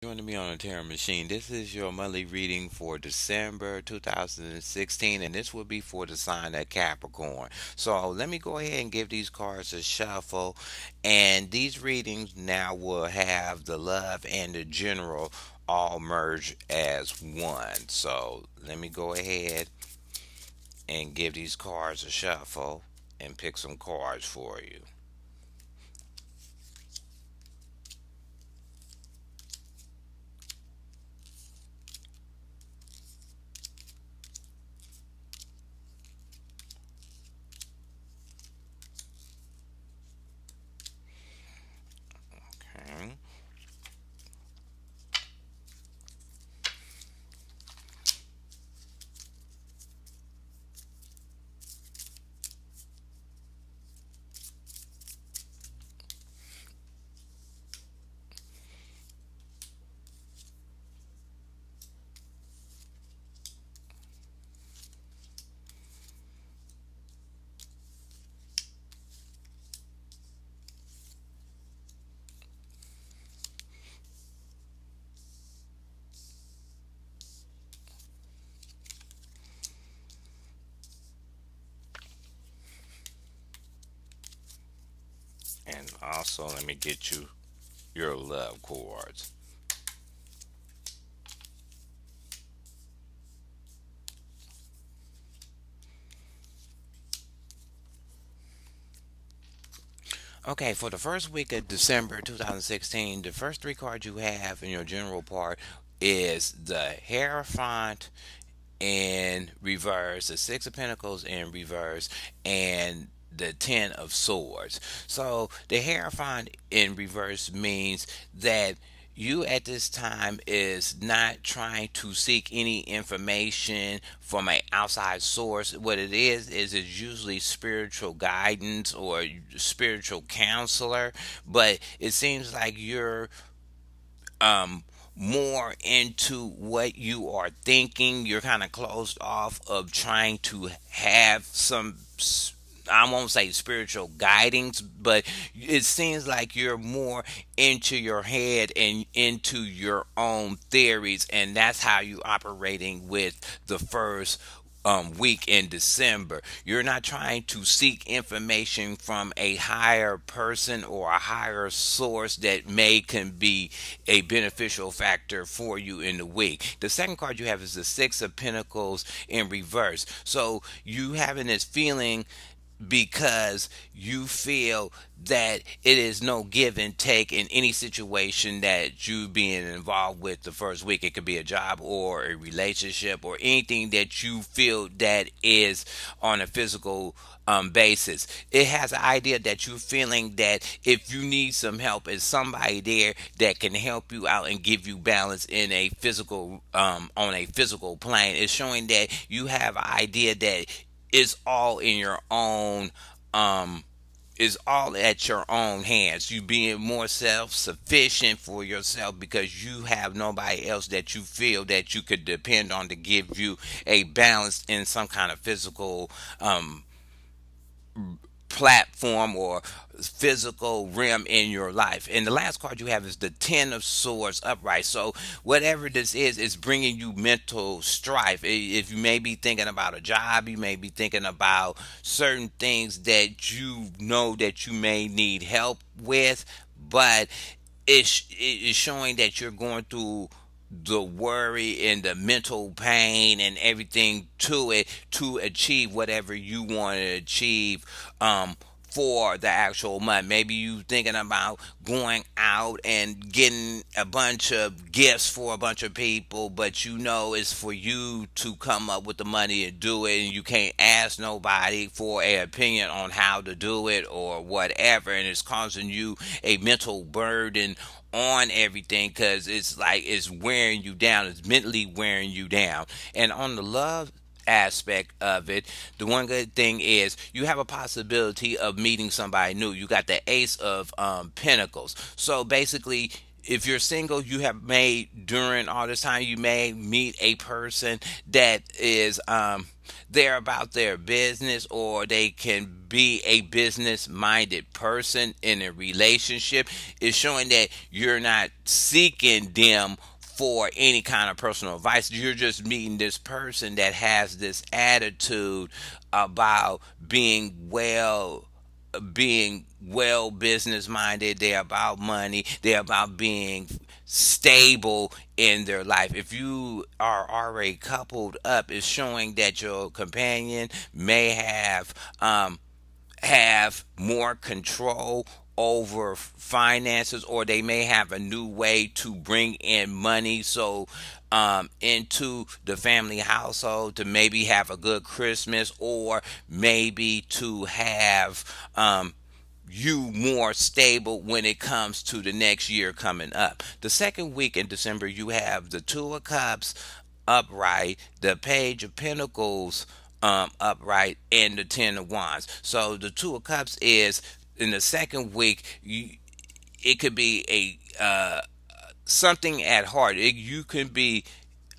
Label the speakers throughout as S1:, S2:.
S1: Joining me on the Terror Machine. This is your monthly reading for December 2016, and this will be for the sign of Capricorn. So let me go ahead and give these cards a shuffle, and these readings now will have the love and the general all merge as one. So let me go ahead and give these cards a shuffle and pick some cards for you. Okay. And also, let me get you your love cards. Okay, for the first week of December 2016, the first three cards you have in your general part is the Hierophant in reverse, the Six of Pentacles in reverse, and the Ten of Swords. So the Hierophant in reverse means that you at this time is not trying to seek any information from an outside source. What it is it's usually spiritual guidance or spiritual counselor, but it seems like you're um more into what you are thinking. You're kind of closed off of trying to have some I won't say spiritual guidance, but it seems like you're more into your head and into your own theories, and that's how you operating with the first week in December. You're not trying to seek information from a higher person or a higher source that may can be a beneficial factor for you in the week. The second card you have is the Six of Pentacles in reverse. So you having this feeling because you feel that it is no give and take in any situation that you being involved with the first week. It could be a job or a relationship or anything that you feel that is on a physical basis. It has an idea that you're feeling that if you need some help, is somebody there that can help you out and give you balance in a physical on a physical plane. It's showing that you have an idea that it's all in your own um is all at your own hands. You being more self-sufficient for yourself because you have nobody else that you feel that you could depend on to give you a balance in some kind of physical um platform or physical realm in your life. And the last card you have is the Ten of Swords upright. So whatever this is bringing you mental strife. If you may be thinking about a job, you may be thinking about certain things that you know that you may need help with, but it's showing that you're going through the worry and the mental pain and everything to it to achieve whatever you want to achieve for the actual month. Maybe you thinking about going out and getting a bunch of gifts for a bunch of people, but you know it's for you to come up with the money and do it, and you can't ask nobody for an opinion on how to do it or whatever, and it's causing you a mental burden on everything because it's like it's wearing you down, it's mentally wearing you down. And on the love aspect of it, the one good thing is you have a possibility of meeting somebody new. You got the Ace of Pentacles. So basically, if you're single, you have made during all this time, you may meet a person that is they're about their business, or they can be a business minded person in a relationship. It's showing that you're not seeking them for any kind of personal advice. You're just meeting this person that has this attitude about being well business minded. They're about money. They're about being stable in their life. If you are already coupled up, it's showing that your companion may have more control over finances, or they may have a new way to bring in money, so into the family household, to maybe have a good Christmas, or maybe to have you more stable when it comes to the next year coming up. The second week in December, you have the Two of Cups upright, the Page of Pentacles upright, and the Ten of Wands. So the Two of Cups is in the second week. It could be a something at heart. You can be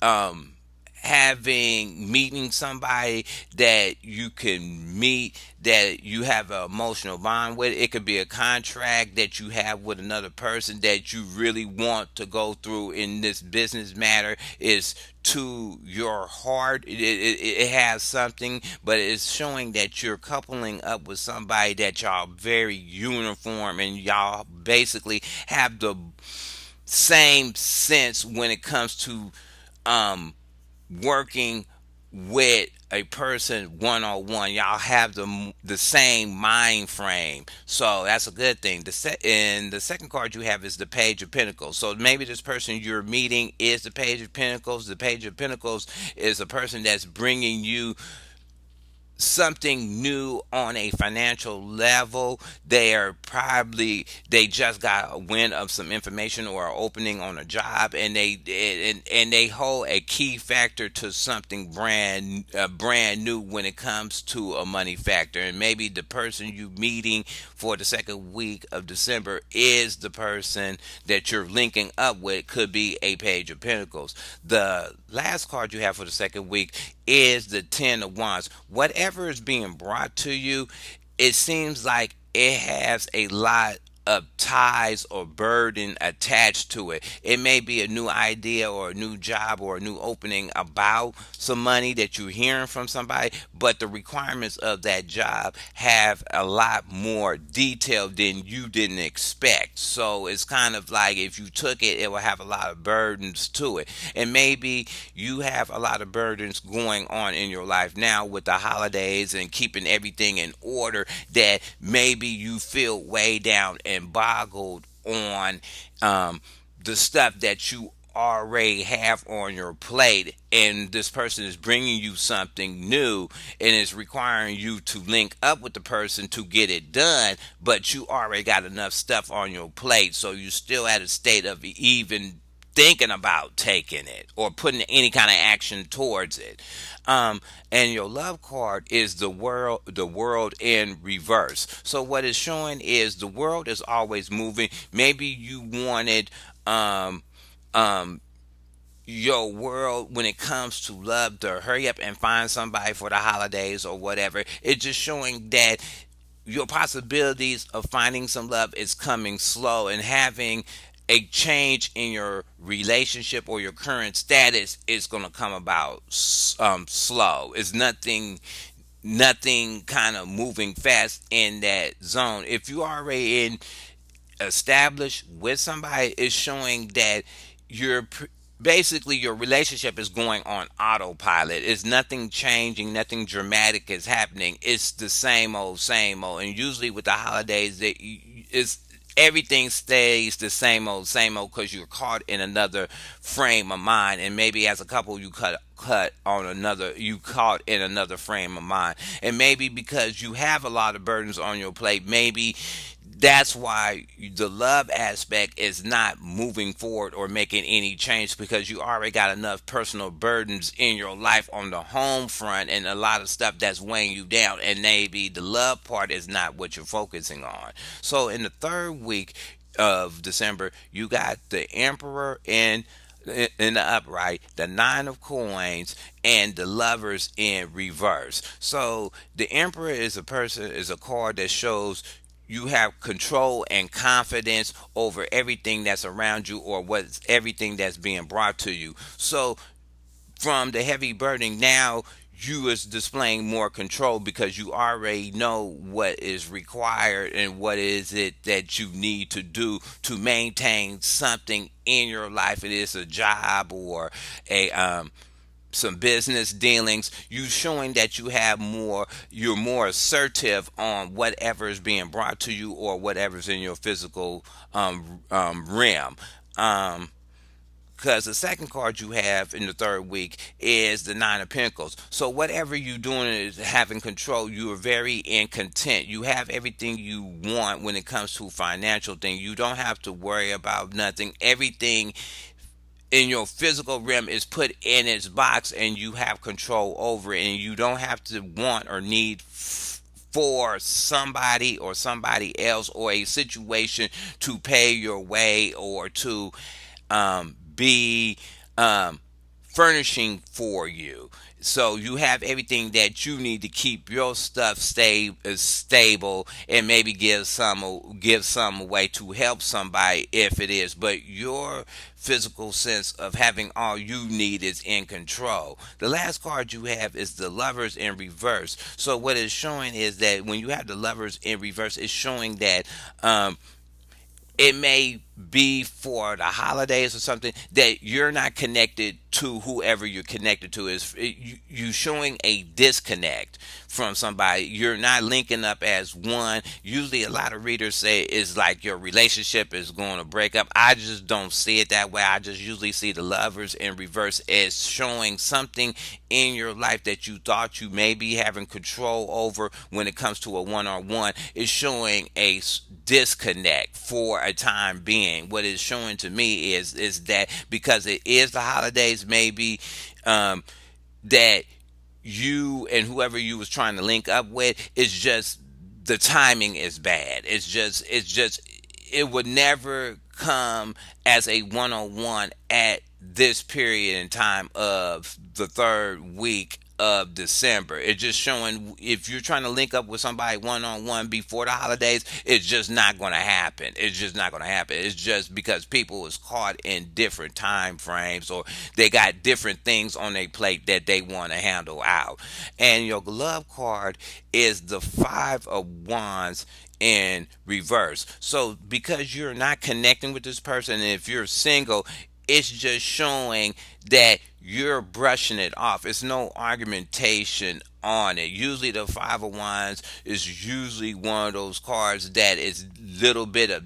S1: um, having meeting somebody that you can meet, that you have an emotional bond with. It could be a contract that you have with another person that you really want to go through in this business matter. Is to your heart. It has something, but it's showing that you're coupling up with somebody that y'all very uniform, and y'all basically have the same sense when it comes to um working with a person one on one. Y'all have the same mind frame, so that's a good thing. And the second card you have is the Page of Pentacles. So maybe this person you're meeting is the Page of Pentacles. The Page of Pentacles is a person that's bringing you something new on a financial level. They just got a win of some information or an opening on a job, and they hold a key factor to something brand new when it comes to a money factor. And maybe the person you meeting for the second week of December is the person that you're linking up with. Could be a Page of Pentacles. The last card you have for the second week is the Ten of Wands. Whatever is being brought to you, it seems like it has a lot of ties or burden attached to it. It may be a new idea or a new job or a new opening about some money that you're hearing from somebody, but the requirements of that job have a lot more detail than you didn't expect. So it's kind of like if you took it, it will have a lot of burdens to it. And maybe you have a lot of burdens going on in your life now with the holidays and keeping everything in order, that maybe you feel way down and boggled on the stuff that you already have on your plate, and this person is bringing you something new and is requiring you to link up with the person to get it done, but you already got enough stuff on your plate, so you're still at a state of even thinking about taking it or putting any kind of action towards it. And your love card is the world in reverse. So what it's showing is the world is always moving. Maybe you wanted um um your world when it comes to love to hurry up and find somebody for the holidays or whatever. It's just showing that your possibilities of finding some love is coming slow, and having a change in your relationship or your current status is going to come about slow. It's nothing kind of moving fast in that zone. If you already in established with somebody, is showing that you're basically your relationship is going on autopilot. It's nothing changing, nothing dramatic is happening. It's the same old. And usually with the holidays, it's everything stays the same old, because you're caught in another frame of mind. And maybe as a couple, you caught in another frame of mind. And maybe because you have a lot of burdens on your plate, maybe that's why the love aspect is not moving forward or making any change, because you already got enough personal burdens in your life on the home front, and a lot of stuff that's weighing you down, and maybe the love part is not what you're focusing on. So in the third week, of December, you got the Emperor in the upright, the Nine of Coins, and the Lovers in reverse. So the Emperor is a card that shows you have control and confidence over everything that's around you or what's everything that's being brought to you. So from the heavy burden, now you is displaying more control because you already know what is required and what is it that you need to do to maintain something in your life. It is a job or a some business dealings. You showing that you're more assertive on whatever is being brought to you or whatever's in your physical realm. um because the second card you have in the third week is the Nine of Pentacles. So whatever you're doing is having control. You are very in content. You have everything you want when it comes to financial thing. You don't have to worry about nothing. Everything in your physical realm is put in its box, and you have control over it. And you don't have to want or need for somebody or somebody else or a situation to pay your way or to be furnishing for you. So you have everything that you need to keep your stuff stable, and maybe give some away to help somebody if it is. But your physical sense of having all you need is in control. The last card you have is the Lovers in reverse. So what it's showing is that when you have the Lovers in reverse, it's showing that it may be for the holidays or something that you're not connected to whoever you're connected to. You showing a disconnect from somebody. You're not linking up as one. Usually a lot of readers say it's like your relationship is going to break up. I just don't see it that way. I just usually see the Lovers in reverse as showing something in your life that you thought you may be having control over when it comes to a one-on-one. Is showing a disconnect for a time being. What it's showing to me is that because it is the holidays, maybe um, that you and whoever you was trying to link up with is just the timing is bad. It's just it would never come as a one-on-one at this period in time of the third week of December. It's just showing if you're trying to link up with somebody one on one before the holidays, it's just not going to happen. It's just not going to happen. It's just because people is caught in different time frames or they got different things on their plate that they want to handle out. And your glove card is the Five of Wands in reverse. So because you're not connecting with this person, and if you're single, it's just showing that you're brushing it off. It's no argumentation on it. Usually the Five of Wands is usually one of those cards that is little bit of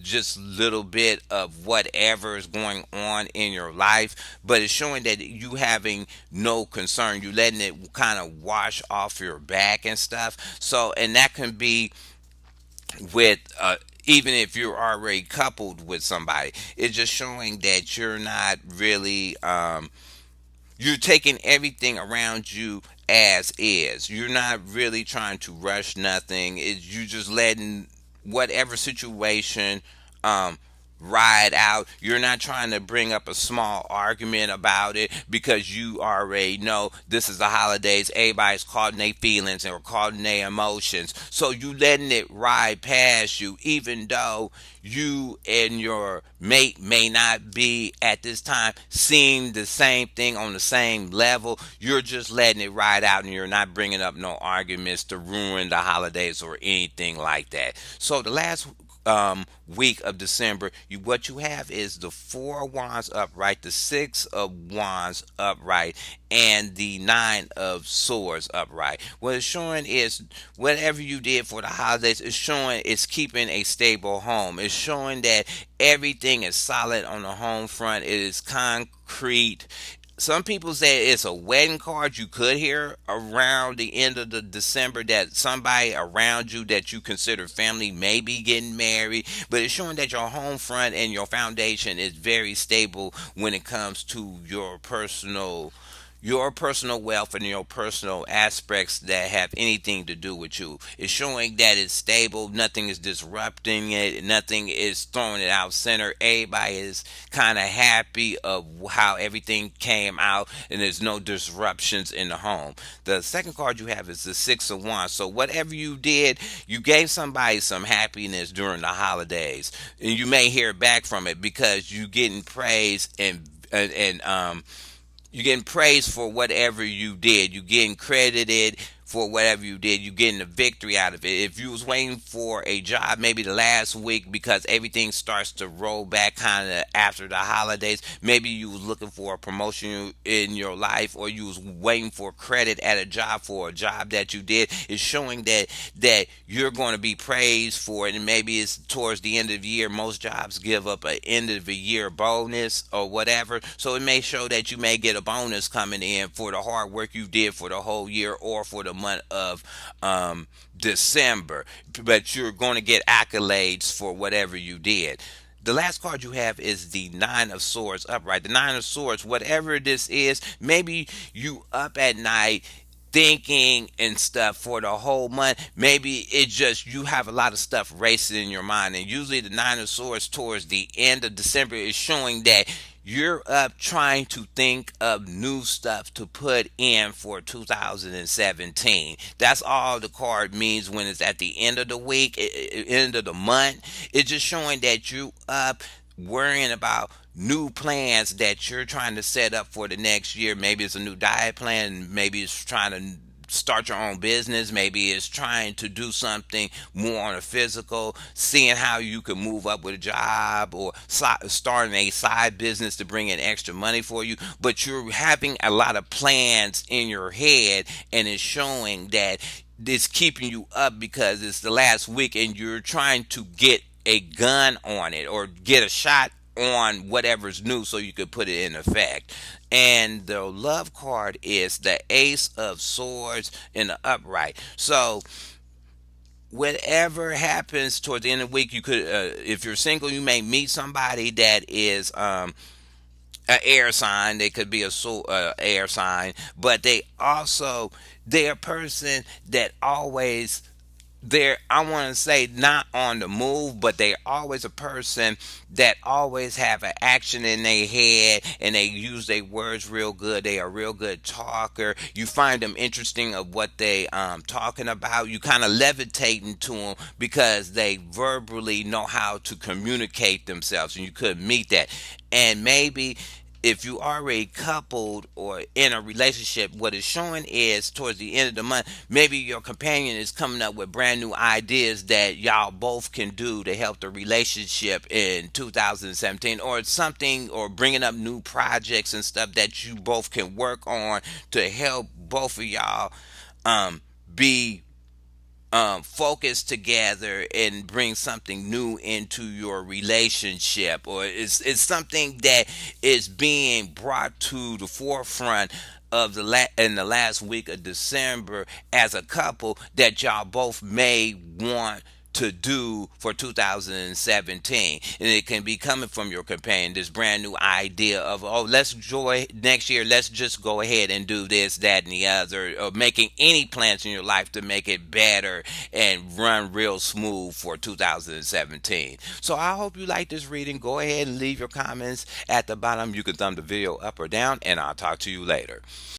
S1: just little bit of whatever is going on in your life, but it's showing that you having no concern. You letting it kind of wash off your back and stuff. So, and that can be with even if you're already coupled with somebody. It's just showing that you're not really you're taking everything around you as is. You're not really trying to rush nothing. You just letting whatever situation um ride out. You're not trying to bring up a small argument about it because you already know this is the holidays. Everybody's caught in their feelings or caught in their emotions. So you letting it ride past you, even though you and your mate may not be at this time seeing the same thing on the same level. You're just letting it ride out, and you're not bringing up no arguments to ruin the holidays or anything like that. So the last week of December, what you have is the Four of Wands upright, the Six of Wands upright, and the Nine of Swords upright. What it's showing is whatever you did for the holidays, it's showing it's keeping a stable home. It's showing that everything is solid on the home front. It is concrete. Some people say it's a wedding card. You could hear around the end of the December that somebody around you that you consider family may be getting married, but it's showing that your home front and your foundation is very stable when it comes to your personal your personal wealth and your personal aspects that have anything to do with you. It's showing that it's stable, nothing is disrupting it, nothing is throwing it out center. Everybody is kind of happy of how everything came out, and there's no disruptions in the home. The second card you have is the Six of Wands. So whatever you did, you gave somebody some happiness during the holidays, and you may hear back from it because you getting praise and you're getting praised for whatever you did. You're getting credited for whatever you did. You're getting a victory out of it. If you was waiting for a job maybe the last week because everything starts to roll back kind of after the holidays, maybe you was looking for a promotion in your life, or you was waiting for credit at a job for a job that you did, it's showing that you're going to be praised for it. And maybe it's towards the end of the year. Most jobs give up an end of the year bonus or whatever, so it may show that you may get a bonus coming in for the hard work you did for the whole year or for the month of December, but you're going to get accolades for whatever you did. The last card you have is the Nine of Swords upright. The Nine of Swords, whatever this is, maybe you up at night thinking and stuff for the whole month. Maybe it just you have a lot of stuff racing in your mind, and usually the Nine of Swords towards the end of December is showing that you're up trying to think of new stuff to put in for 2017. That's all the card means when it's at the end of the week, end of the month. It's just showing that you up worrying about new plans that you're trying to set up for the next year. Maybe it's a new diet plan, maybe it's trying to start your own business, maybe it's trying to do something more on a physical, seeing how you can move up with a job, or starting a side business to bring in extra money for you. But you're having a lot of plans in your head, and it's showing that it's keeping you up because it's the last week and you're trying to get a gun on it or get a shot on whatever's new so you could put it in effect. And the love card is the Ace of Swords in the upright. So whatever happens towards the end of the week, you could, if you're single, you may meet somebody that is an air sign. They could be a air sign, but they're a person that always, they're, I want to say, not on the move, but they're always a person that always have an action in their head, and they use their words real good. They are a real good talker. You find them interesting of what they talking about. You kind of levitating to them because they verbally know how to communicate themselves, and you could meet that. And maybe if you already coupled or in a relationship, what it's showing is towards the end of the month, maybe your companion is coming up with brand new ideas that y'all both can do to help the relationship in 2017, or something, or bringing up new projects and stuff that you both can work on to help both of y'all be focus together and bring something new into your relationship, or it's something that is being brought to the forefront of in the last week of December as a couple that y'all both may want to do for 2017. And it can be coming from your companion, this brand new idea of, oh, let's enjoy next year, let's just go ahead and do this, that, and the other, or making any plans in your life to make it better and run real smooth for 2017. So I hope you like this reading. Go ahead and leave your comments at the bottom. You can thumb the video up or down, and I'll talk to you later.